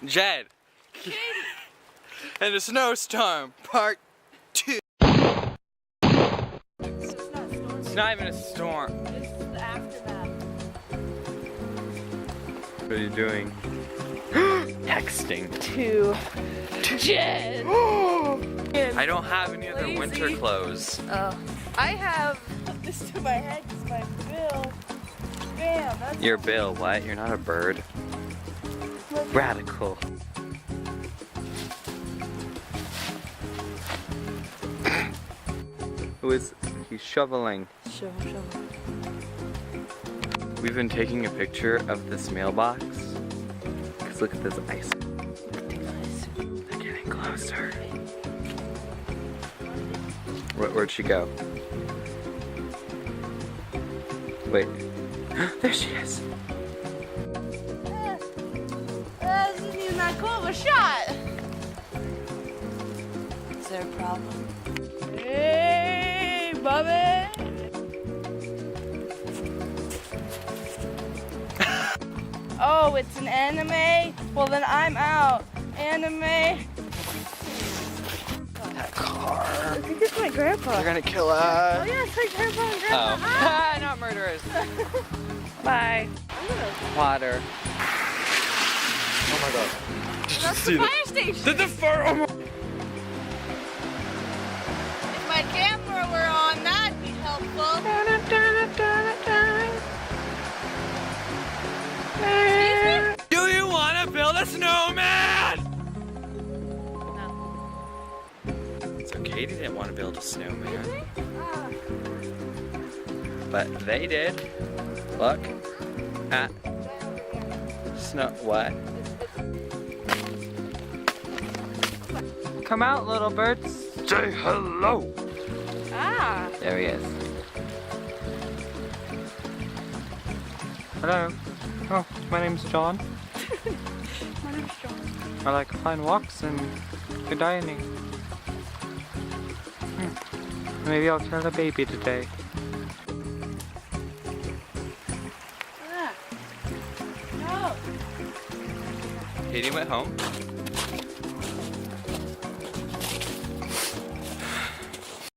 Jed. And a snowstorm, part 2. It's not even a storm. It's the aftermath. What are you doing? Texting. To Jed. I don't have any other winter clothes. Oh. I have this to my head because my bill. Bam. That's Your bill, what? You're not a bird. Radical. He's shoveling. shovel. We've been taking a picture of this mailbox. Cause look at this ice. They're getting closer. Where'd she go? Wait. There she is. This isn't even that cool of a shot. Is there a problem? Hey, Bubby! Oh, it's an anime? Well, then I'm out. Anime. That car. I think it's my grandpa. They're gonna kill Oh, us. yeah, it's my grandpa and grandma. Oh. Ah, not murderers. Bye. Water. Oh my god. Did you That's see the that? fire station. Did the fire? Oh my. If my camera were on, that'd be helpful. Do you want to build a snowman? No. So Katie didn't want to build a snowman, but they did. Look at snow. What? Come out, little birds. Say hello. Ah. There he is. Hello. Oh, my name's John. My name's John. I like fine walks and good dining. Maybe I'll kill a baby today. Ah. No. Katie went home.